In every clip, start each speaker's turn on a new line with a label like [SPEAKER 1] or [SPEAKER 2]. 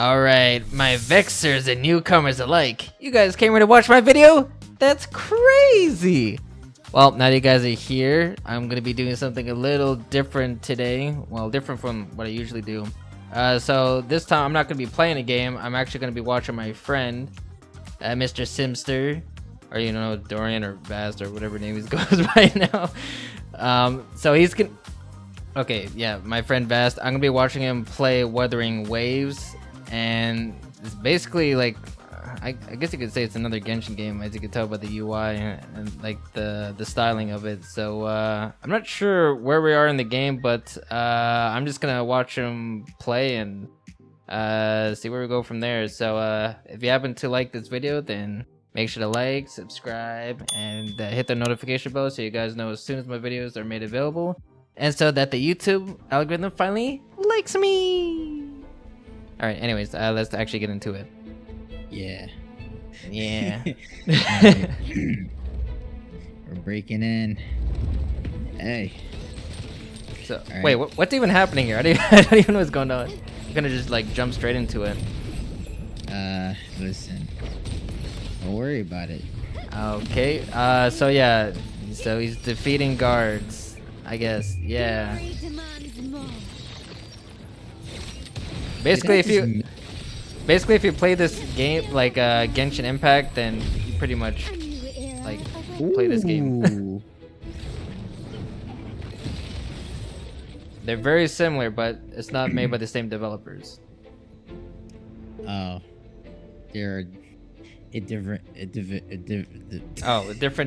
[SPEAKER 1] Alright, my Vexers and newcomers alike. You guys came here to watch my video? That's crazy! Well, now that you guys are here, I'm gonna be doing something a little different today. Well, different from what I usually do. So this time I'm not gonna be playing a game. I'm actually gonna be watching my friend, Mr. Simster, or you know, Dorian or Vast or whatever name he goes right now. So he's gonna. Okay, yeah, my friend Vast. I'm gonna be watching him play Wuthering Waves, and it's basically like, I guess you could say it's another Genshin game, as you can tell by the UI and like the styling of it. So I'm not sure where we are in the game, but I'm just gonna watch him play and see where we go from there. So if you happen to like this video, then make sure to like, subscribe, and hit the notification bell so you guys know as soon as my videos are made available, and so that the YouTube algorithm finally likes me. All right, anyways, let's actually get into it.
[SPEAKER 2] Yeah. We're breaking in. Hey.
[SPEAKER 1] So
[SPEAKER 2] right.
[SPEAKER 1] wait, what's even happening here? I don't even know what's going on. I'm gonna just like jump straight into it.
[SPEAKER 2] Listen. Don't worry about it.
[SPEAKER 1] Okay. So yeah. So he's defeating guards, I guess. Yeah. Basically, if you play this game like Genshin Impact, then you pretty much like play this game. They're very similar, but it's not made by the same developers.
[SPEAKER 2] Oh, they're a different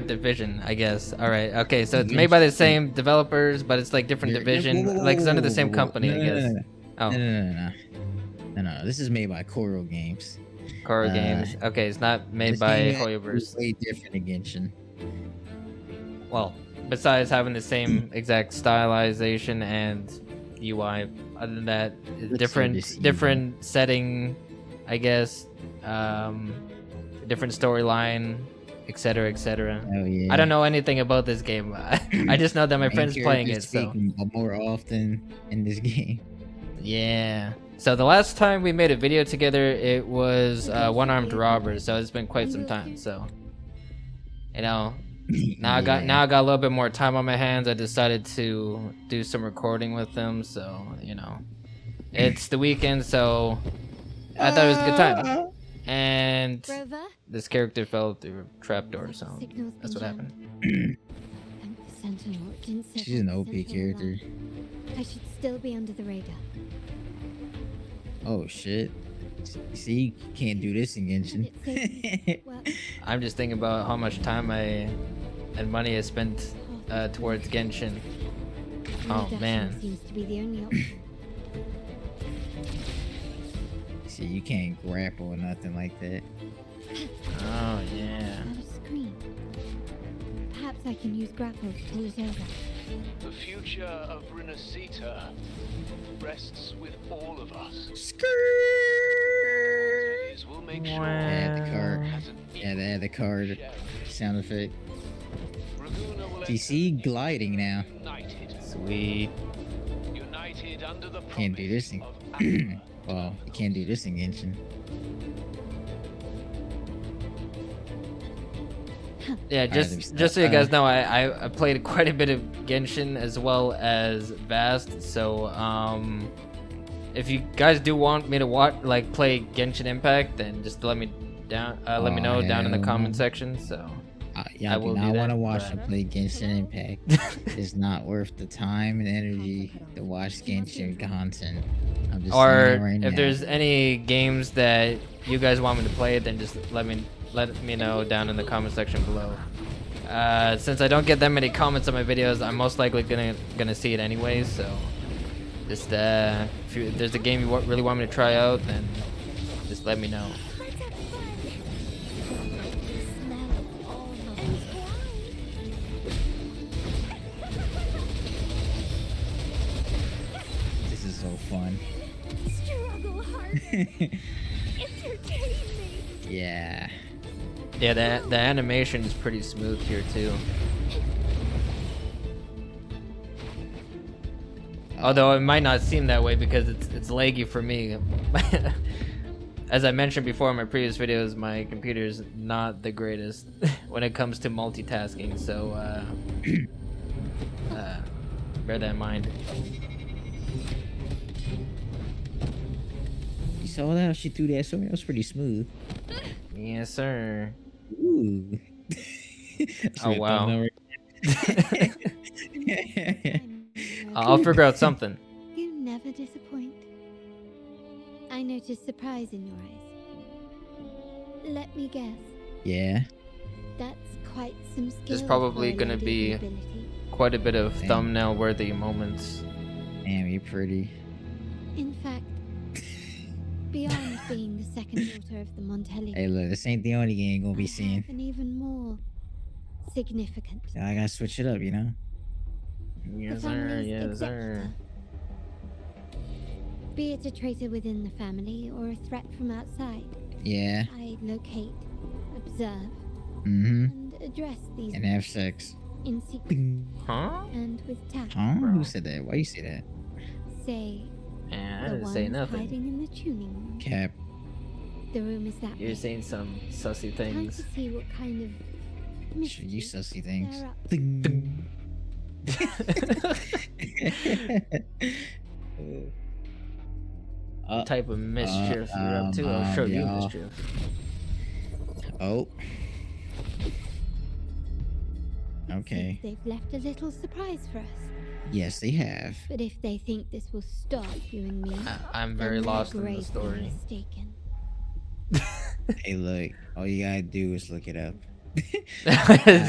[SPEAKER 1] division, I guess. All right, okay, so it's made by the same developers, but it's like different division, like it's under the same company, I guess.
[SPEAKER 2] No, this is made by Coral Games.
[SPEAKER 1] Coral Games. Okay, it's not made by Hoyoverse.
[SPEAKER 2] Way different than Genshin.
[SPEAKER 1] Well, besides having the same exact stylization and UI, other than that, different setting, I guess, different storyline, etc., etc.
[SPEAKER 2] Oh yeah.
[SPEAKER 1] I don't know anything about this game. I just know that my friend's playing it. So
[SPEAKER 2] more often in this game. Yeah.
[SPEAKER 1] So the last time we made a video together, it was One-Armed Robber. So it's been quite some time. So, you know, now I got a little bit more time on my hands. I decided to do some recording with them. So you know, it's the weekend, so I thought it was a good time. And this character fell through a trapdoor, so that's what happened.
[SPEAKER 2] She's an OP character.
[SPEAKER 3] I should still be under the radar.
[SPEAKER 2] Oh shit. See, you can't do this in Genshin.
[SPEAKER 1] I'm just thinking about how much time and money I spent towards Genshin. Oh man.
[SPEAKER 3] Seems to be the only option.
[SPEAKER 2] See, you can't grapple or nothing like that.
[SPEAKER 1] Oh yeah.
[SPEAKER 3] Not a screen. Perhaps I can use grapple to pull it over.
[SPEAKER 4] The future of Renacita rests with all of us. We'll make sure
[SPEAKER 2] the card. Yeah, they had the card sound effect. You see, gliding now.
[SPEAKER 1] Sweet.
[SPEAKER 4] United under the
[SPEAKER 2] can't do this thing. Well, you can't do this in Genshin.
[SPEAKER 1] Yeah, just so you guys know, I played quite a bit of Genshin as well as Vast. So if you guys do want me to play Genshin Impact, then just let me know down in the comment section. So
[SPEAKER 2] I do not want to watch you play Genshin Impact. It's not worth the time and energy to watch Genshin content. I'm just saying right now.
[SPEAKER 1] If there's any games that you guys want me to play, then just let me know down in the comment section below. Since I don't get that many comments on my videos, I'm most likely gonna see it anyways. So just if there's a game you really want me to try out, then just let me know.
[SPEAKER 2] This is so fun.
[SPEAKER 3] Struggle hard. Entertain me.
[SPEAKER 2] Yeah.
[SPEAKER 1] Yeah, the animation is pretty smooth here too. Although it might not seem that way because it's laggy for me. As I mentioned before in my previous videos, my computer's not the greatest when it comes to multitasking, so bear that in mind.
[SPEAKER 2] You saw that? How she threw that sword? That was pretty smooth.
[SPEAKER 1] Yes, sir.
[SPEAKER 2] Ooh.
[SPEAKER 1] Oh, wow.
[SPEAKER 3] I'm
[SPEAKER 1] I'll figure out something.
[SPEAKER 3] You never disappoint. I noticed surprise in your eyes. Let me guess.
[SPEAKER 2] Yeah.
[SPEAKER 3] That's quite some skill.
[SPEAKER 1] There's probably
[SPEAKER 3] for a
[SPEAKER 1] gonna
[SPEAKER 3] lady
[SPEAKER 1] be
[SPEAKER 3] of ability.
[SPEAKER 1] quite a bit of
[SPEAKER 2] Damn.
[SPEAKER 1] thumbnail-worthy moments.
[SPEAKER 2] Damn, you're pretty.
[SPEAKER 3] In fact, beyond being the second daughter of the Montelli,
[SPEAKER 2] Hey, look, this ain't the only game gonna
[SPEAKER 3] I
[SPEAKER 2] be seen.
[SPEAKER 3] have an even more significant.
[SPEAKER 2] I gotta switch it up, you know?
[SPEAKER 1] Yes,
[SPEAKER 3] the
[SPEAKER 1] sir.
[SPEAKER 3] family's
[SPEAKER 1] Yes, sir.
[SPEAKER 3] executor. Be it a traitor within the family or a threat from outside,
[SPEAKER 2] Yeah.
[SPEAKER 3] I locate, observe,
[SPEAKER 2] Mm-hmm.
[SPEAKER 3] and address these
[SPEAKER 2] And have sex.
[SPEAKER 3] in secret
[SPEAKER 2] Bing.
[SPEAKER 1] Huh?
[SPEAKER 3] and with tact.
[SPEAKER 2] Huh? Who said that? Why you say that?
[SPEAKER 3] Say
[SPEAKER 1] Yeah, I
[SPEAKER 3] the
[SPEAKER 1] didn't
[SPEAKER 3] one
[SPEAKER 1] say nothing.
[SPEAKER 3] hiding in the tuning room.
[SPEAKER 2] Cap.
[SPEAKER 3] The room is that
[SPEAKER 1] You're
[SPEAKER 3] big.
[SPEAKER 1] saying some sussy
[SPEAKER 3] Time to
[SPEAKER 1] things.
[SPEAKER 3] see what kind of
[SPEAKER 2] You
[SPEAKER 3] mystery
[SPEAKER 2] sussy things.
[SPEAKER 3] they're up to.
[SPEAKER 2] Ding.
[SPEAKER 1] What type of mischief you're up to? I'll show you
[SPEAKER 2] y'all.
[SPEAKER 1] mischief.
[SPEAKER 2] Oh.
[SPEAKER 3] It
[SPEAKER 2] Okay.
[SPEAKER 3] seems they've left a little surprise for us.
[SPEAKER 2] Yes, they have.
[SPEAKER 3] But if they think this will stop you and me,
[SPEAKER 1] I'm
[SPEAKER 3] then
[SPEAKER 1] very
[SPEAKER 3] they're
[SPEAKER 1] lost in the
[SPEAKER 3] gravely
[SPEAKER 1] story.
[SPEAKER 3] mistaken.
[SPEAKER 2] Hey, look. All you gotta do is look it up.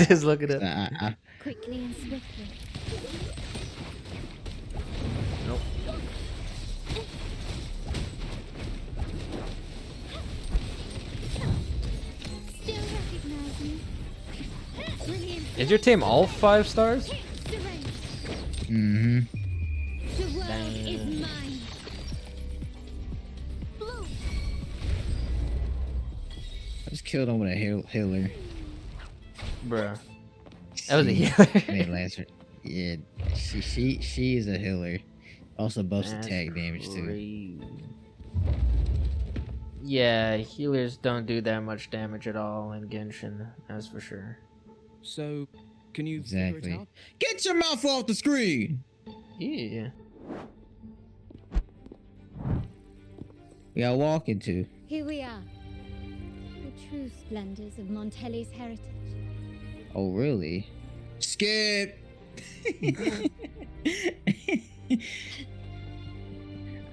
[SPEAKER 1] Just look it up.
[SPEAKER 3] Quickly and swiftly.
[SPEAKER 1] Nope.
[SPEAKER 3] Still recognize me? Brilliant.
[SPEAKER 1] Is your team all 5 stars?
[SPEAKER 3] Surrender.
[SPEAKER 2] Mm-hmm.
[SPEAKER 3] The world
[SPEAKER 1] Dang.
[SPEAKER 3] is mine. Blue.
[SPEAKER 2] I just killed him with a healer.
[SPEAKER 1] Bruh. That was a
[SPEAKER 2] She-
[SPEAKER 1] healer.
[SPEAKER 2] Wait, last one. Yeah, she is a healer. Also buffs
[SPEAKER 1] That's
[SPEAKER 2] attack damage too.
[SPEAKER 1] crazy. Yeah, healers don't do that much damage at all in Genshin, that's for sure.
[SPEAKER 5] So, can you figure it
[SPEAKER 2] Exactly.
[SPEAKER 5] out?
[SPEAKER 2] Get your mouth off the screen.
[SPEAKER 1] Yeah.
[SPEAKER 2] We got walking to.
[SPEAKER 3] Here we are. The true splendors of Montelli's heritage.
[SPEAKER 2] Oh really? Skip.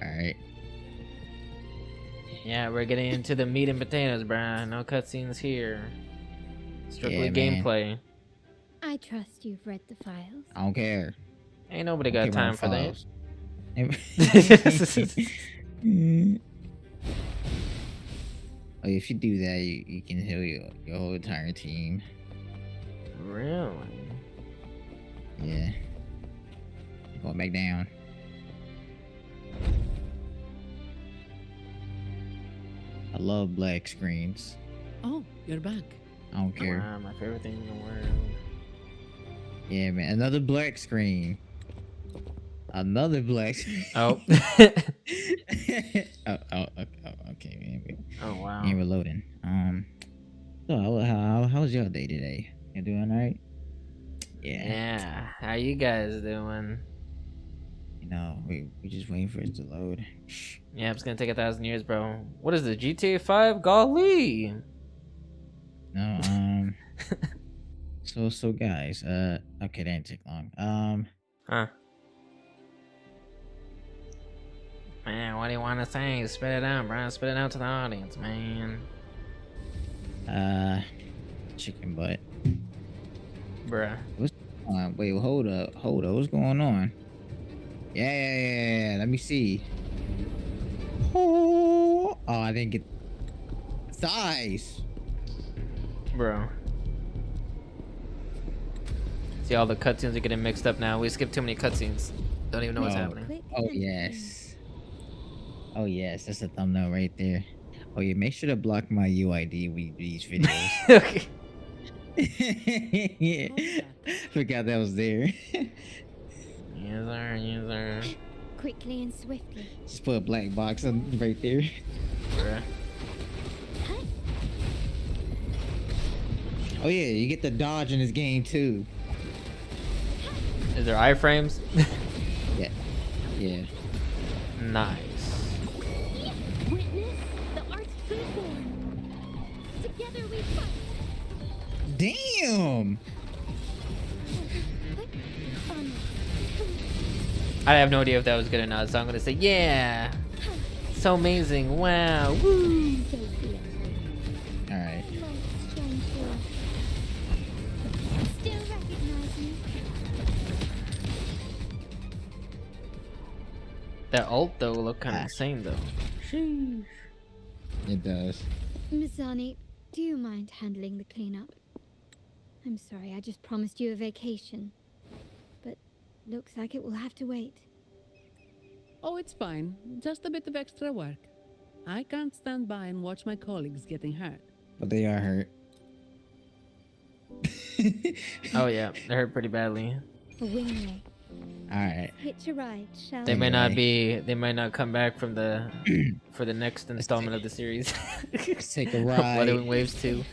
[SPEAKER 2] All right.
[SPEAKER 1] Yeah, we're getting into the meat and potatoes, bruh. No cutscenes here. Strictly
[SPEAKER 2] Yeah, man.
[SPEAKER 1] gameplay.
[SPEAKER 3] I trust you've read the files.
[SPEAKER 2] I don't care.
[SPEAKER 1] Ain't nobody
[SPEAKER 2] Don't
[SPEAKER 1] got
[SPEAKER 2] care
[SPEAKER 1] time
[SPEAKER 2] about
[SPEAKER 1] for that.
[SPEAKER 2] files. Oh, if you do that, you can heal your whole entire team.
[SPEAKER 1] Really?
[SPEAKER 2] Yeah. Going back down. I love black screens.
[SPEAKER 5] Oh, you're back.
[SPEAKER 2] I don't care.
[SPEAKER 1] Wow, my favorite thing in the world.
[SPEAKER 2] Yeah, man. Another black screen. Another black screen.
[SPEAKER 1] Oh.
[SPEAKER 2] Okay, man.
[SPEAKER 1] Oh, wow.
[SPEAKER 2] Ain't reloading. So how was your day today? You doing alright? Yeah.
[SPEAKER 1] Yeah, how you guys doing?
[SPEAKER 2] You know, we just waiting for it to load.
[SPEAKER 1] Yeah, it's gonna take 1,000 years, bro. What is it, GTA 5? Golly!
[SPEAKER 2] No, so guys, okay, that didn't take long.
[SPEAKER 1] Huh. Man, what do you want to say? Spit it out, bro. Spit it out to the audience, man.
[SPEAKER 2] Chicken butt.
[SPEAKER 1] Bruh.
[SPEAKER 2] Wait, hold up, what's going on? Yeah, let me see. Oh, I didn't get thighs.
[SPEAKER 1] Bro. See, all the cutscenes are getting mixed up now. We skipped too many cutscenes. Don't even know what's
[SPEAKER 2] No.
[SPEAKER 1] happening.
[SPEAKER 3] Quick
[SPEAKER 2] Oh
[SPEAKER 3] and
[SPEAKER 2] yes. Oh yes, that's a thumbnail right there. Oh yeah, make sure to block my UID with these videos.
[SPEAKER 1] Okay.
[SPEAKER 2] Forgot that was there.
[SPEAKER 1] Yes, sir. Yes, sir.
[SPEAKER 3] quickly and swiftly.
[SPEAKER 2] Just put a black box on right there.
[SPEAKER 1] Bruh.
[SPEAKER 2] Oh yeah, you get the dodge in this game too.
[SPEAKER 1] Is there iframes?
[SPEAKER 2] Yeah. Yeah.
[SPEAKER 1] Nice.
[SPEAKER 3] Witness the art's reborn. Together we fight.
[SPEAKER 2] Damn.
[SPEAKER 1] I have no idea if that was good or not, so I'm gonna say yeah. So amazing! Wow! Woo!
[SPEAKER 2] All right.
[SPEAKER 3] Still recognize me.
[SPEAKER 1] That ult though looked kind of insane though. Sheesh.
[SPEAKER 2] It does.
[SPEAKER 3] Mizani, do you mind handling the cleanup? I'm sorry, I just promised you a vacation. But looks like it will have to wait.
[SPEAKER 6] Oh, it's fine. Just a bit of extra work. I can't stand by and watch my colleagues getting hurt.
[SPEAKER 2] But they are hurt.
[SPEAKER 1] Oh yeah, they hurt pretty badly.
[SPEAKER 3] A wingway.
[SPEAKER 2] All right.
[SPEAKER 3] Hitch a ride, shall
[SPEAKER 1] They
[SPEAKER 3] we?
[SPEAKER 1] might not be. They might not come back from the for the next installment of the series.
[SPEAKER 2] Let's take a ride.
[SPEAKER 1] Wuthering Waves 2.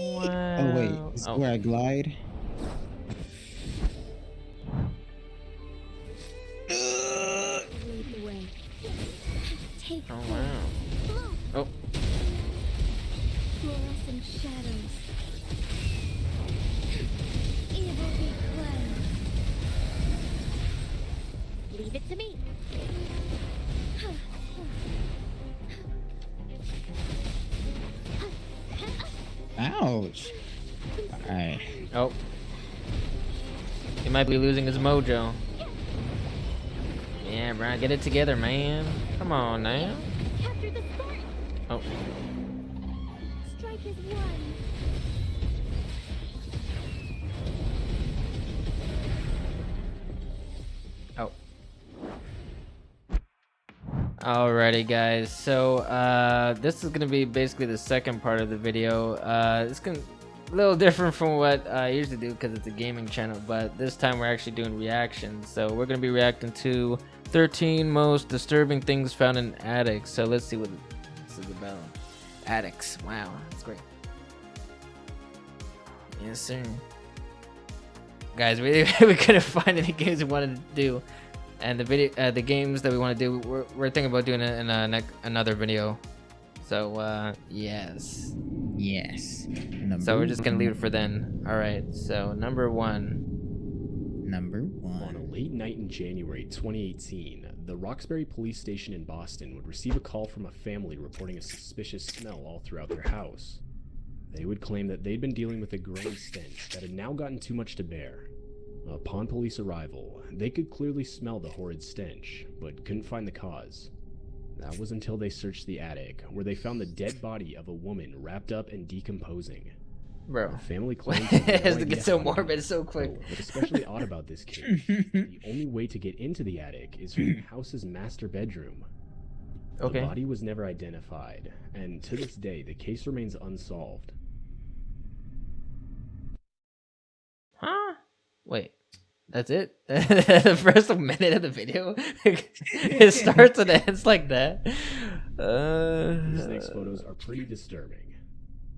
[SPEAKER 1] Wow.
[SPEAKER 2] Oh wait, this is where I glide.
[SPEAKER 3] Lead the way. Take
[SPEAKER 1] Oh
[SPEAKER 3] flight.
[SPEAKER 1] wow. Oh.
[SPEAKER 3] Fluorescent shadows. Evil be cleansed. Leave it to me.
[SPEAKER 2] Ouch. All right.
[SPEAKER 1] Oh. He might be losing his mojo. Yeah, Brian, get it together, man. Come on now.
[SPEAKER 3] Capture the spark.
[SPEAKER 1] Oh.
[SPEAKER 3] Strike is one.
[SPEAKER 1] Oh. Alrighty, guys. So, this is gonna be basically the second part of the video. It's gonna a little different from what I usually do because it's a gaming channel, but this time we're actually doing reactions. So we're gonna be reacting to 13 most disturbing things found in attics. So let's see what this is about. Attics. Wow, that's great. Yes, sir. Guys, we couldn't find any games we wanted to do, and the games that we want to do, we're thinking about doing it in another video. So yes. So we're just gonna leave it for then. All right. So number one.
[SPEAKER 7] On a late night in January 2018, the Roxbury police station in Boston would receive a call from a family reporting a suspicious smell all throughout their house. They would claim that they'd been dealing with a growing stench that had now gotten too much to bear. Upon police arrival, they could clearly smell the horrid stench, but couldn't find the cause. That was until they searched the attic, where they found the dead body of a woman wrapped up and decomposing.
[SPEAKER 1] Bro.
[SPEAKER 7] The family claimed
[SPEAKER 1] It has to get so morbid so quick.
[SPEAKER 7] What's especially odd about this case, the only way to get into the attic is from the house's master bedroom.
[SPEAKER 1] Okay.
[SPEAKER 7] The body was never identified, and to this day, the case remains unsolved.
[SPEAKER 1] Huh? Wait. That's it? The first minute of the video? It starts and ends like that?
[SPEAKER 7] These next photos are pretty disturbing.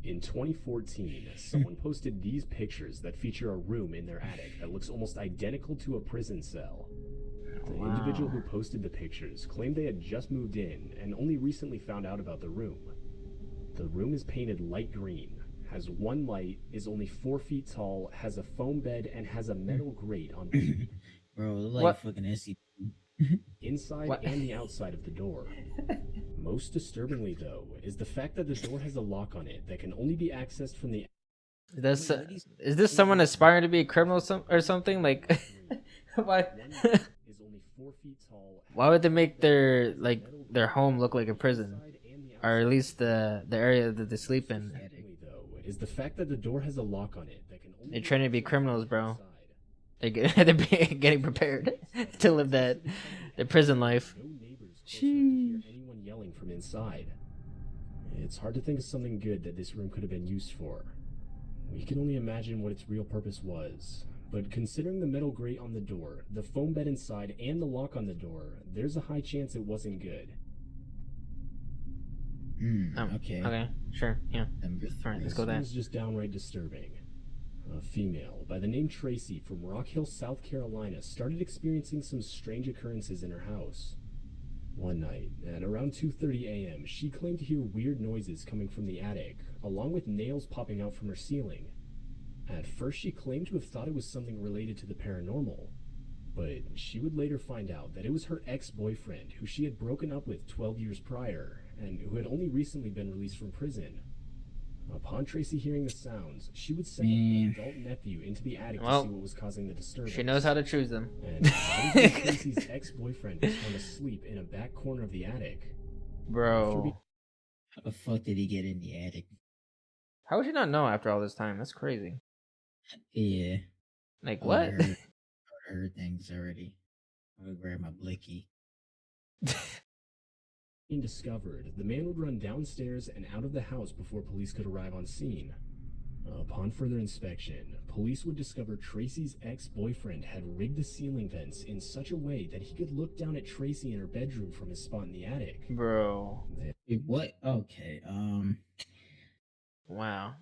[SPEAKER 7] In 2014, someone posted these pictures that feature a room in their attic that looks almost identical to a prison cell. The individual who posted the pictures claimed they had just moved in and only recently found out about the room. The room is painted light green, has one light, is only 4 feet tall, has a foam bed, and has a metal grate on the
[SPEAKER 2] Bro, like
[SPEAKER 1] What?
[SPEAKER 2] fucking SCP.
[SPEAKER 7] inside
[SPEAKER 1] What?
[SPEAKER 7] and the outside of the door. Most disturbingly, though, is the fact that the door has a lock on it that can only be accessed from the
[SPEAKER 1] Is this someone aspiring to be a criminal or something? Like, why?
[SPEAKER 7] is only 4 feet tall.
[SPEAKER 1] Why would they make their home look like a prison, or at least the area that they sleep in?
[SPEAKER 7] Disturbingly, though, is the fact that the door has a lock on it that can only
[SPEAKER 1] They're trying to be criminals, bro.
[SPEAKER 7] inside.
[SPEAKER 1] They're getting prepared to live their prison life.
[SPEAKER 7] No neighbors close enough to hear anyone yelling from inside. It's hard to think of something good that this room could have been used for. We can only imagine what its real purpose was. But considering the metal grate on the door, the foam bed inside, and the lock on the door, there's a high chance it wasn't good.
[SPEAKER 2] Okay.
[SPEAKER 1] Okay, sure, yeah.
[SPEAKER 2] Number
[SPEAKER 1] All right, let's go
[SPEAKER 7] This
[SPEAKER 1] with that.
[SPEAKER 7] one's just downright disturbing. A female by the name Tracy from Rock Hill, South Carolina, started experiencing some strange occurrences in her house. One night, at around 2:30 a.m., she claimed to hear weird noises coming from the attic, along with nails popping out from her ceiling. At first, she claimed to have thought it was something related to the paranormal, but she would later find out that it was her ex-boyfriend, who she had broken up with 12 years prior, and who had only recently been released from prison. Upon Tracy hearing the sounds, she would send her adult nephew into the attic to see what was causing the disturbance.
[SPEAKER 1] She knows how to choose them.
[SPEAKER 7] And that is when Tracy's ex-boyfriend was found asleep in a back corner of the attic.
[SPEAKER 1] Bro.
[SPEAKER 2] How the fuck did he get in the attic?
[SPEAKER 1] How would you not know after all this time? That's crazy.
[SPEAKER 2] Yeah.
[SPEAKER 1] Like, what?
[SPEAKER 2] I heard things already. I'm gonna grab my blicky.
[SPEAKER 7] Being discovered, the man would run downstairs and out of the house before police could arrive on scene. Upon further inspection, police would discover Tracy's ex-boyfriend had rigged the ceiling vents in such a way that he could look down at Tracy in her bedroom from his spot in the attic.
[SPEAKER 1] Bro.
[SPEAKER 2] Wait, what? Okay,
[SPEAKER 1] Wow.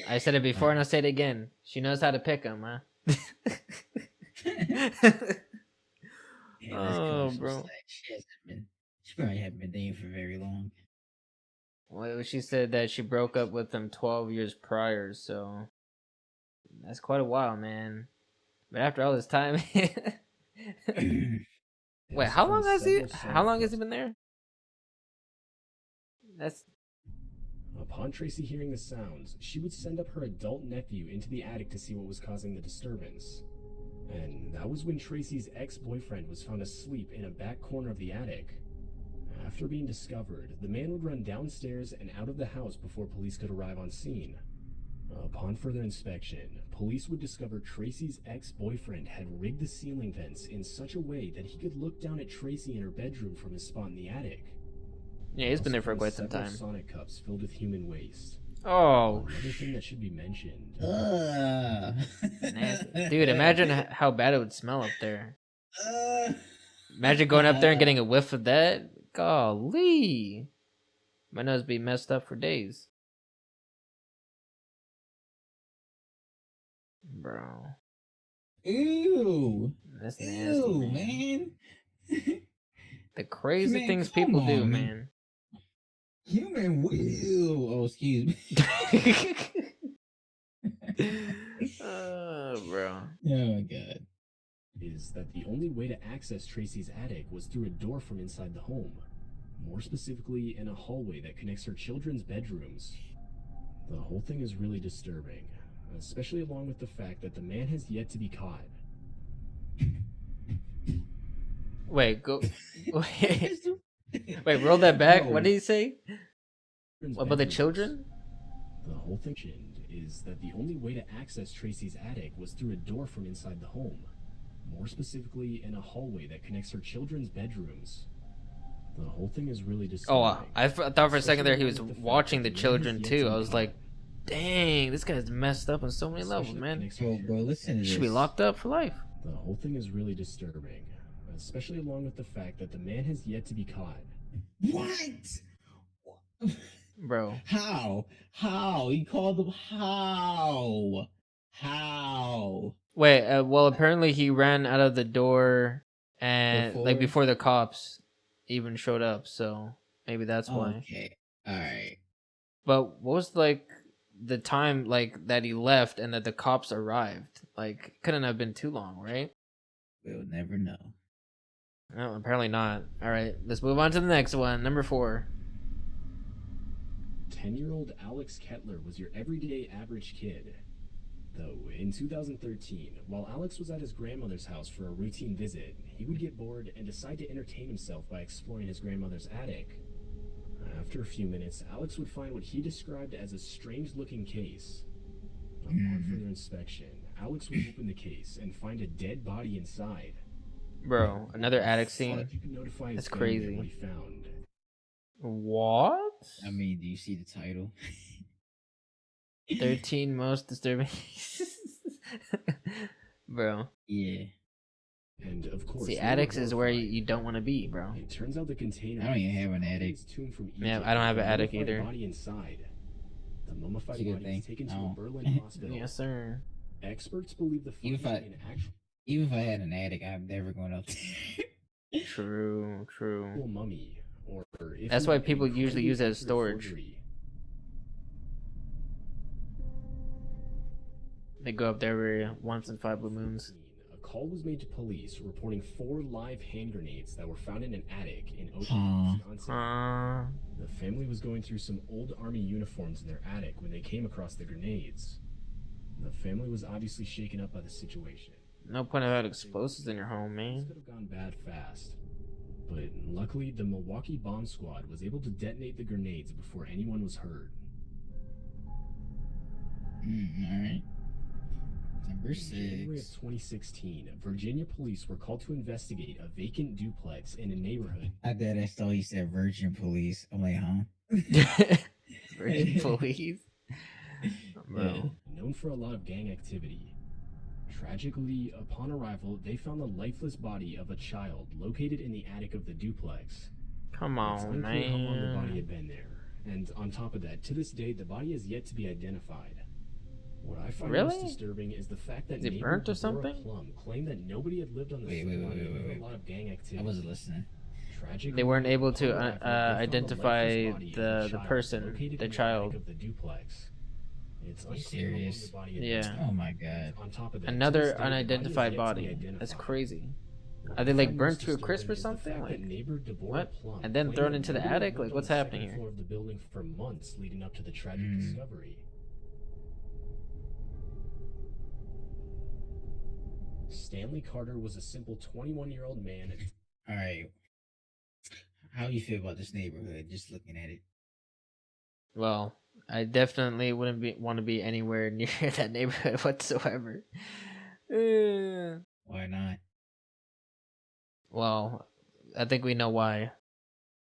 [SPEAKER 1] I said it before and I'll say it again. She knows how to pick them, huh? Oh, bro.
[SPEAKER 2] She probably hasn't been dating for very long.
[SPEAKER 1] Well, she said that she broke up with him 12 years prior, so that's quite a while, man. But after all this time, wait, how long has he been there? That's
[SPEAKER 7] Upon Tracy hearing the sounds, she would send up her adult nephew into the attic to see what was causing the disturbance. And that was when Tracy's ex-boyfriend was found asleep in a back corner of the attic. After being discovered, the man would run downstairs and out of the house before police could arrive on scene. Upon further inspection, police would discover Tracy's ex-boyfriend had rigged the ceiling vents in such a way that he could look down at Tracy in her bedroom from his spot in the attic.
[SPEAKER 1] yeah, he's been there for quite some
[SPEAKER 7] Several
[SPEAKER 1] time.
[SPEAKER 7] Sonic cups filled with human waste.
[SPEAKER 1] Oh,
[SPEAKER 7] Another thing that should be mentioned.
[SPEAKER 1] nasty. Dude, imagine how bad it would smell up there. Imagine going up there and getting a whiff of that. Golly, my nose be messed up for days, bro.
[SPEAKER 2] Ew.
[SPEAKER 1] That's nasty,
[SPEAKER 2] Ew,
[SPEAKER 1] man.
[SPEAKER 2] man.
[SPEAKER 1] The crazy
[SPEAKER 2] Man,
[SPEAKER 1] things
[SPEAKER 2] come
[SPEAKER 1] people do,
[SPEAKER 2] on,
[SPEAKER 1] man.
[SPEAKER 2] Human will. Oh, excuse me.
[SPEAKER 1] Oh, bro.
[SPEAKER 2] Oh my god.
[SPEAKER 7] Is that the only way to access Tracy's attic was through a door from inside the home. More specifically, in a hallway that connects her children's bedrooms. The whole thing is really disturbing, especially along with the fact that the man has yet to be caught.
[SPEAKER 1] Wait, go. Wait, roll that back. What did he say? What about the children?
[SPEAKER 7] The whole thing is that the only way to access Tracy's attic was through a door from inside the home. More specifically, in a hallway that connects her children's bedrooms. The whole thing is really disturbing.
[SPEAKER 1] Oh, I thought for a second there he was watching the children too. I was like, dang, this guy's messed up on so many levels, man.
[SPEAKER 2] Bro, listen to
[SPEAKER 1] He
[SPEAKER 2] this.
[SPEAKER 1] should be locked up for life.
[SPEAKER 7] The whole thing is really disturbing, especially along with the fact that the man has yet to be caught.
[SPEAKER 2] What?
[SPEAKER 1] Bro.
[SPEAKER 2] How? He called them. How?
[SPEAKER 1] Wait, well, apparently he ran out of the door and before the cops even showed up, so maybe that's why.
[SPEAKER 2] Okay. Alright.
[SPEAKER 1] But what was the time that he left and that the cops arrived? Couldn't have been too long, right?
[SPEAKER 2] We'll never know.
[SPEAKER 1] No, apparently not. Alright, let's move on to the next one. Number 4.
[SPEAKER 7] 10-year-old Alex Kettler was your everyday average kid. Though, in 2013, while Alex was at his grandmother's house for a routine visit, he would get bored and decide to entertain himself by exploring his grandmother's attic. After a few minutes, Alex would find what he described as a strange-looking case. Upon further inspection, Alex would open the case and find a dead body inside.
[SPEAKER 1] Bro, another attic scene?
[SPEAKER 7] You could notify his
[SPEAKER 1] That's
[SPEAKER 7] family
[SPEAKER 1] crazy.
[SPEAKER 7] what he found.
[SPEAKER 1] What?
[SPEAKER 2] I mean, do you see the title?
[SPEAKER 1] 13 most disturbing. Bro.
[SPEAKER 2] Yeah.
[SPEAKER 7] And of course,
[SPEAKER 1] See,
[SPEAKER 7] they were
[SPEAKER 1] attics is where
[SPEAKER 7] horrified.
[SPEAKER 1] you don't want to be, bro.
[SPEAKER 7] It turns out the container.
[SPEAKER 2] I don't even have an attic.
[SPEAKER 7] is tomb from
[SPEAKER 1] Yeah,
[SPEAKER 7] Egypt
[SPEAKER 1] I don't have
[SPEAKER 7] with
[SPEAKER 1] an
[SPEAKER 7] a
[SPEAKER 1] attic
[SPEAKER 7] mummified
[SPEAKER 1] either.
[SPEAKER 7] Body inside. The mummified
[SPEAKER 2] It's a good
[SPEAKER 7] body was
[SPEAKER 2] thing.
[SPEAKER 7] taken to
[SPEAKER 2] No.
[SPEAKER 7] a Berlin hospital.
[SPEAKER 1] Yes, sir.
[SPEAKER 7] Experts believe the
[SPEAKER 2] Even
[SPEAKER 7] finding
[SPEAKER 2] if
[SPEAKER 7] in actual
[SPEAKER 2] Even if I had an attic, I'm never going up there.
[SPEAKER 1] True.
[SPEAKER 7] mummy, or if
[SPEAKER 1] That's
[SPEAKER 7] not,
[SPEAKER 1] why
[SPEAKER 7] an
[SPEAKER 1] people usually use it as
[SPEAKER 7] incredibly accurate
[SPEAKER 1] storage.
[SPEAKER 7] forgery.
[SPEAKER 1] They go up there every once in 5 blue moons.
[SPEAKER 7] A call was made to police reporting 4 live hand grenades that were found in an attic in Uptown, Wisconsin. The family was going through some old army uniforms in their attic when they came across the grenades. The family was obviously shaken up by the situation.
[SPEAKER 1] No point of having explosives in your home,
[SPEAKER 7] This
[SPEAKER 1] man.
[SPEAKER 7] could have gone bad fast. But luckily, the Milwaukee bomb squad was able to detonate the grenades before anyone was hurt.
[SPEAKER 2] Alright. Number
[SPEAKER 7] In January of
[SPEAKER 2] 6.
[SPEAKER 7] 2016, Virginia police were called to investigate a vacant duplex in a neighborhood.
[SPEAKER 2] I thought he said Virgin Police. I'm like, huh?
[SPEAKER 1] Virgin police.
[SPEAKER 2] Bro.
[SPEAKER 7] Known for a lot of gang activity. Tragically, upon arrival, they found the lifeless body of a child located in the attic of the duplex.
[SPEAKER 1] Come
[SPEAKER 7] It's
[SPEAKER 1] on,
[SPEAKER 7] unclear how long the body
[SPEAKER 1] man.
[SPEAKER 7] had been there, and on top of that, to this day, the body has yet to be identified. What I find most
[SPEAKER 1] Really?
[SPEAKER 7] disturbing is the fact that
[SPEAKER 1] Is it
[SPEAKER 7] neighbor
[SPEAKER 1] burnt or
[SPEAKER 7] Deborah
[SPEAKER 1] something?
[SPEAKER 7] Plum claimed that nobody had lived on the
[SPEAKER 2] Wait.
[SPEAKER 7] a lot of gang activity.
[SPEAKER 2] I wasn't listening.
[SPEAKER 7] Tragically,
[SPEAKER 1] They weren't able to
[SPEAKER 7] upon arrival, they found
[SPEAKER 1] identify
[SPEAKER 7] lifeless body of a
[SPEAKER 1] the
[SPEAKER 7] child
[SPEAKER 1] person,
[SPEAKER 7] located
[SPEAKER 1] the
[SPEAKER 7] in
[SPEAKER 1] child.
[SPEAKER 7] attic of the duplex. It's
[SPEAKER 2] You
[SPEAKER 7] unclear how long
[SPEAKER 2] serious?
[SPEAKER 7] the body had
[SPEAKER 1] Yeah.
[SPEAKER 7] been there.
[SPEAKER 2] Oh my god.
[SPEAKER 7] On top of that, to
[SPEAKER 1] Another
[SPEAKER 7] this day, the body has
[SPEAKER 1] unidentified
[SPEAKER 7] yet to be
[SPEAKER 1] body.
[SPEAKER 7] identified.
[SPEAKER 1] That's crazy.
[SPEAKER 7] What
[SPEAKER 1] Are they
[SPEAKER 7] I
[SPEAKER 1] like
[SPEAKER 7] find
[SPEAKER 1] burnt
[SPEAKER 7] most
[SPEAKER 1] to a crisp or
[SPEAKER 7] disturbing is the
[SPEAKER 1] something?
[SPEAKER 7] fact that
[SPEAKER 1] Like,
[SPEAKER 7] neighbor Deborah
[SPEAKER 1] what?
[SPEAKER 7] Plum
[SPEAKER 1] And then
[SPEAKER 7] claimed
[SPEAKER 1] thrown
[SPEAKER 7] that
[SPEAKER 1] into the
[SPEAKER 7] nobody had
[SPEAKER 1] attic?
[SPEAKER 7] lived
[SPEAKER 1] Like,
[SPEAKER 7] on
[SPEAKER 1] what's
[SPEAKER 7] the
[SPEAKER 1] happening
[SPEAKER 7] second
[SPEAKER 1] here?
[SPEAKER 7] floor of the building for months leading up to the tragic discovery. Stanley Carter was a simple 21-year-old man.
[SPEAKER 2] Alright. How do you feel about this neighborhood, just looking at it?
[SPEAKER 1] Well, I definitely wouldn't want to be anywhere near that neighborhood whatsoever.
[SPEAKER 2] Why not?
[SPEAKER 1] Well, I think we know why.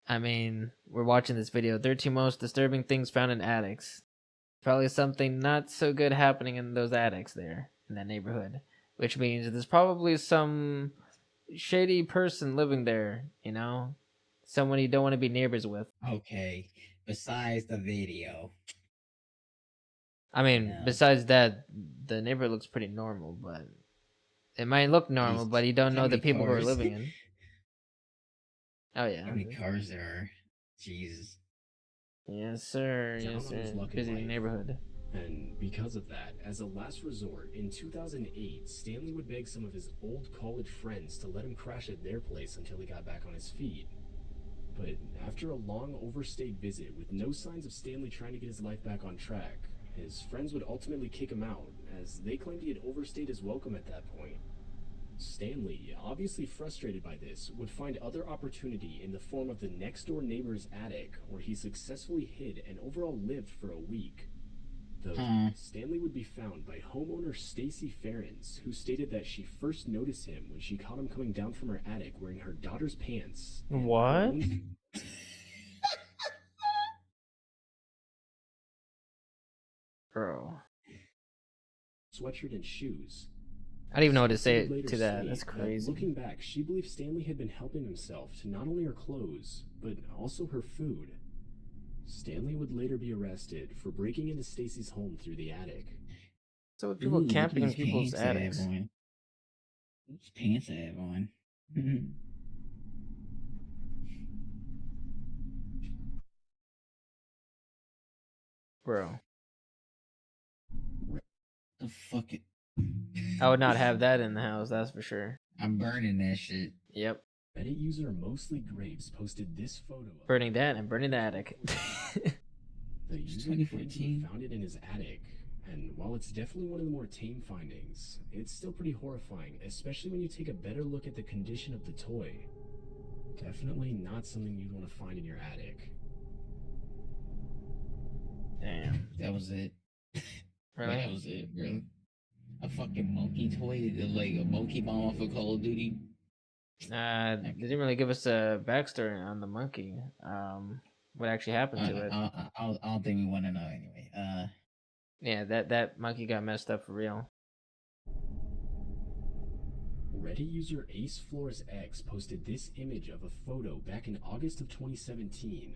[SPEAKER 1] I mean, we're watching this video. 13 most disturbing things found in attics. Probably something not so good happening in those attics there, in that neighborhood. Which means there's probably some shady person living there, you know? Someone you don't want to be neighbors with.
[SPEAKER 2] Okay. Besides the video.
[SPEAKER 1] I mean,
[SPEAKER 2] No.
[SPEAKER 1] besides that, the neighborhood looks pretty normal, but it might look normal, but you don't
[SPEAKER 2] How
[SPEAKER 1] know the
[SPEAKER 2] many
[SPEAKER 1] people who are
[SPEAKER 2] cars?
[SPEAKER 1] living in. Oh yeah.
[SPEAKER 2] How many cars there are? Jesus.
[SPEAKER 1] Yes, sir.
[SPEAKER 7] Down
[SPEAKER 1] Yes,
[SPEAKER 7] on his
[SPEAKER 1] sir.
[SPEAKER 7] luck in
[SPEAKER 1] Busy
[SPEAKER 7] life.
[SPEAKER 1] neighborhood.
[SPEAKER 7] And because of that, as a last resort, in 2008, Stanley would beg some of his old college friends to let him crash at their place until he got back on his feet. But after a long overstayed visit with no signs of Stanley trying to get his life back on track, his friends would ultimately kick him out, as they claimed he had overstayed his welcome at that point. Stanley, obviously frustrated by this, would find other opportunity in the form of the next-door neighbor's attic, where he successfully hid and overall lived for a week. Though Stanley would be found by homeowner Stacy Ferens, who stated that she first noticed him when she caught him coming down from her attic wearing her daughter's pants.
[SPEAKER 1] What? Bro.
[SPEAKER 7] Sweatshirt and shoes.
[SPEAKER 1] I don't even know what to say
[SPEAKER 7] Stacy would later
[SPEAKER 1] to that.
[SPEAKER 7] state
[SPEAKER 1] That's crazy.
[SPEAKER 7] Looking back, she believed Stanley had been helping himself to not only her clothes, but also her food. Stanley would later be arrested for breaking into Stacy's home through the attic.
[SPEAKER 1] So with people camping in
[SPEAKER 2] these
[SPEAKER 1] people's
[SPEAKER 2] pants I have
[SPEAKER 1] attics.
[SPEAKER 2] on. These pants I have on.
[SPEAKER 1] Bro.
[SPEAKER 2] The fuck it.
[SPEAKER 1] I would not have that in the house, that's for sure.
[SPEAKER 2] I'm burning that shit.
[SPEAKER 1] Yep.
[SPEAKER 7] Reddit user Mostly Grapes posted this photo of
[SPEAKER 1] Burning that and burning the attic.
[SPEAKER 7] the user
[SPEAKER 2] 2014.
[SPEAKER 7] found it in his attic, and while it's definitely one of the more tame findings, it's still pretty horrifying, especially when you take a better look at the condition of the toy. Definitely not something you'd want to find in your attic.
[SPEAKER 1] Damn.
[SPEAKER 2] That was it.
[SPEAKER 1] Really?
[SPEAKER 2] That was it, bro. A fucking monkey toy, like a monkey bomb off of Call of Duty.
[SPEAKER 1] They didn't really give us a backstory on the monkey. What actually happened to it?
[SPEAKER 2] I don't think we want to know anyway.
[SPEAKER 1] Yeah, that monkey got messed up for real.
[SPEAKER 7] Reddit user Ace Flores X posted this image of a photo back in August of 2017.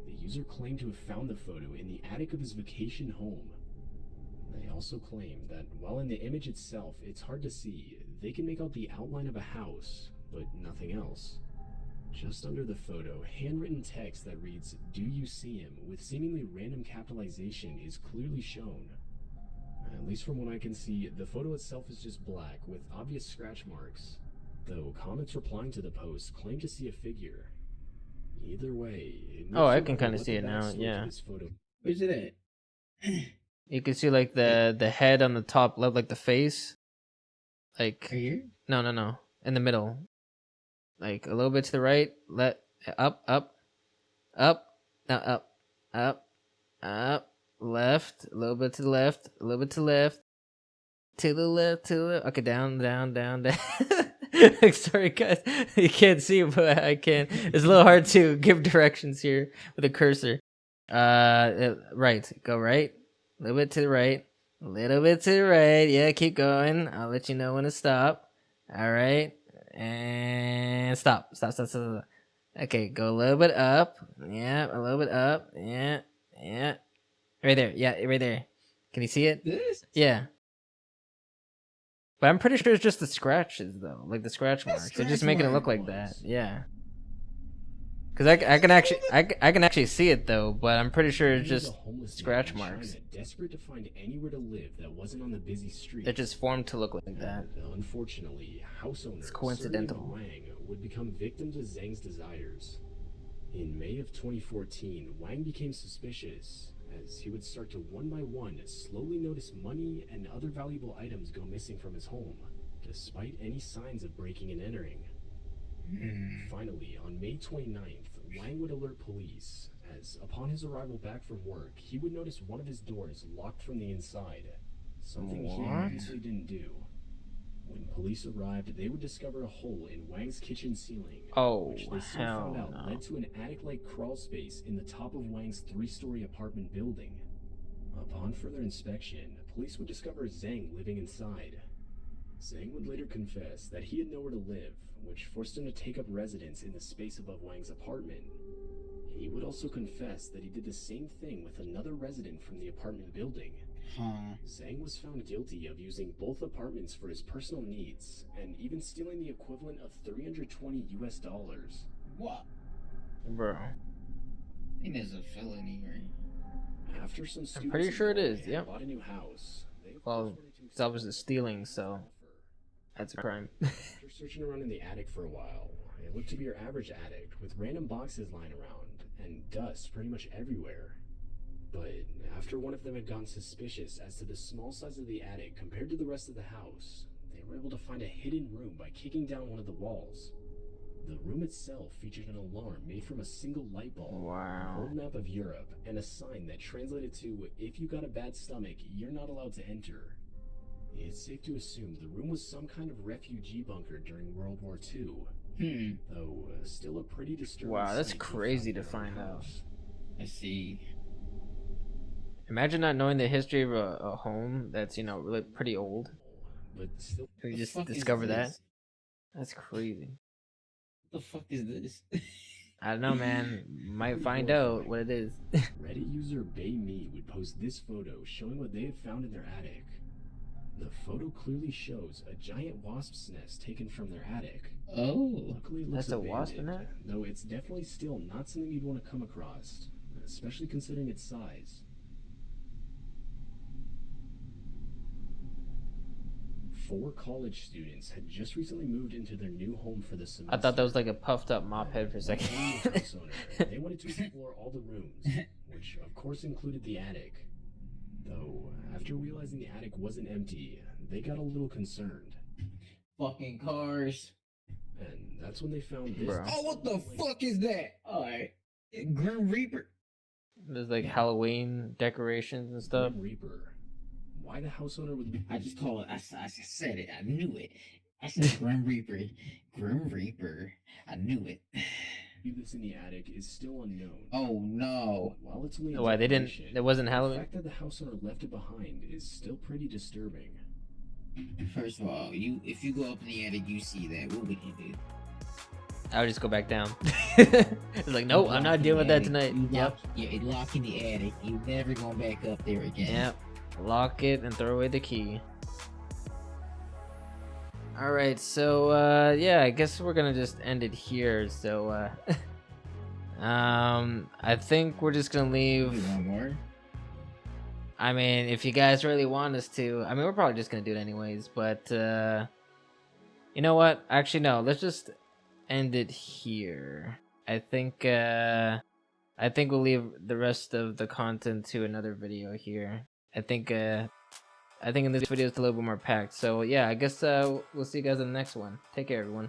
[SPEAKER 7] The user claimed to have found the photo in the attic of his vacation home. They also claim that while in the image itself it's hard to see, they can make out the outline of a house, but nothing else. Just under the photo, handwritten text that reads, "Do you see him?" with seemingly random capitalization is clearly shown. At least from what I can see, the photo itself is just black with obvious scratch marks, though comments replying to the post claim to see a figure. Either way,
[SPEAKER 1] Oh, I can kind of see it now. Yeah.
[SPEAKER 2] Where's it at?
[SPEAKER 1] You can see like the head on the top left, like the face. Like
[SPEAKER 2] Right here?
[SPEAKER 1] no, in the middle. Like a little bit to the right, up, now up, left, a little bit to the left, a little bit to the left, to the left, okay, down. Sorry guys, you can't see, but I can. It's a little hard to give directions here with a cursor. Right, go right, a little bit to the right, a little bit to the right. Yeah, keep going. I'll let you know when to stop. All right. And stop. Okay, go a little bit up. Yeah, a little bit up. Yeah. Right there. Yeah, right there. Can you see it?
[SPEAKER 2] This?
[SPEAKER 1] Yeah. But I'm pretty sure it's just the scratches, though. Like the scratch marks. They're just making it look like that. Yeah. Because I can actually see it, though, but I'm pretty sure it's just scratch marks.
[SPEAKER 7] Desperate to find anywhere to live that wasn't on the busy street.
[SPEAKER 1] They're just formed to look like that.
[SPEAKER 7] Unfortunately, house owner
[SPEAKER 1] It's coincidental.
[SPEAKER 7] Wang would become victim to Zhang's desires. In May of 2014, Wang became suspicious, as he would start to one by one slowly notice money and other valuable items go missing from his home, despite any signs of breaking and entering. Finally, on May 29th, Wang would alert police, as upon his arrival back from work, he would notice one of his doors locked from the inside, something he obviously didn't do. When police arrived, they would discover a hole in Wang's kitchen ceiling, which they soon found out led to an attic-like crawl space in the top of Wang's 3-story apartment building. Upon further inspection, police would discover Zhang living inside. Zhang would later confess that he had nowhere to live, which forced him to take up residence in the space above Wang's apartment. He would also confess that he did the same thing with another resident from the apartment building. Zhang was found guilty of using both apartments for his personal needs, and even stealing the equivalent of $320.
[SPEAKER 2] What?
[SPEAKER 1] Bro.
[SPEAKER 2] I think there's a felony, right?
[SPEAKER 7] After some students
[SPEAKER 1] I'm pretty sure it is, yeah.
[SPEAKER 7] bought a new house,
[SPEAKER 1] Well, it's obviously stealing, so that's a crime.
[SPEAKER 7] After searching around in the attic for a while, it looked to be your average attic, with random boxes lying around, and dust pretty much everywhere. But after one of them had gotten suspicious as to the small size of the attic compared to the rest of the house, they were able to find a hidden room by kicking down one of the walls. The room itself featured an alarm made from a single light bulb, an old map of Europe, and a sign that translated to, "If you got a bad stomach, you're not allowed to enter." It's safe to assume the room was some kind of refugee bunker during World War II. Though still a pretty disturbing
[SPEAKER 1] Wow, that's
[SPEAKER 7] sight
[SPEAKER 1] crazy to
[SPEAKER 7] around
[SPEAKER 1] find
[SPEAKER 7] the
[SPEAKER 1] out.
[SPEAKER 7] house.
[SPEAKER 2] I see.
[SPEAKER 1] Imagine not knowing the history of a home that's, really pretty old.
[SPEAKER 7] But still,
[SPEAKER 1] You just
[SPEAKER 2] fuck is
[SPEAKER 1] discover that.
[SPEAKER 2] this?
[SPEAKER 1] That's crazy.
[SPEAKER 2] What the fuck is this?
[SPEAKER 1] I don't know, man. Might find out what it is.
[SPEAKER 7] Reddit user BayMe would post this photo showing what they had found in their attic. The photo clearly shows a giant wasp's nest taken from their attic.
[SPEAKER 2] Oh.
[SPEAKER 7] Luckily, it looks
[SPEAKER 1] That's a wasp
[SPEAKER 7] abandoned,
[SPEAKER 1] nest?
[SPEAKER 7] though it's definitely still not something you'd want to come across, especially considering its size. 4 college students had just recently moved into their new home for the semester.
[SPEAKER 1] I thought that was like a puffed up mop head for a
[SPEAKER 7] Like
[SPEAKER 1] second.
[SPEAKER 7] any house owner, they wanted to explore all the rooms, which of course included the attic. Though, after realizing the attic wasn't empty, they got a little concerned.
[SPEAKER 2] Fucking cars.
[SPEAKER 7] And that's when they found this.
[SPEAKER 1] Bro.
[SPEAKER 2] Oh, what the fuck is that? Alright. Grim Reaper.
[SPEAKER 1] There's like Halloween decorations and stuff.
[SPEAKER 7] Grim Reaper. Why the house owner would...
[SPEAKER 2] I just call it. I said it. I knew it. I said Grim Reaper. Grim Reaper. I knew it.
[SPEAKER 7] this in the attic is still unknown.
[SPEAKER 2] Oh no.
[SPEAKER 7] While it's only
[SPEAKER 1] Why they didn't? There wasn't
[SPEAKER 7] the
[SPEAKER 1] Halloween.
[SPEAKER 7] fact that the house owner left it behind is still pretty disturbing.
[SPEAKER 2] First of all, if you go up in the attic, you see that. What would you do?
[SPEAKER 1] I would just go back down. It's like, nope, I'm not dealing with that tonight. Yep.
[SPEAKER 2] You lock in the attic. You never going back up there again.
[SPEAKER 1] Yep. Lock it and throw away the key. Alright, so yeah, I guess we're gonna just end it here. So I think we're just gonna leave.
[SPEAKER 2] One more.
[SPEAKER 1] I mean, if you guys really want us to, I mean, we're probably just gonna do it anyways. But you know what? Actually, no. Let's just end it here. I think we'll leave the rest of the content to another video here. I think in this video it's a little bit more packed. So yeah, I guess we'll see you guys in the next one. Take care, everyone.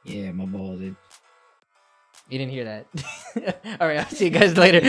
[SPEAKER 2] Yeah, my balls. You
[SPEAKER 1] didn't hear that. All right, I'll see you guys later.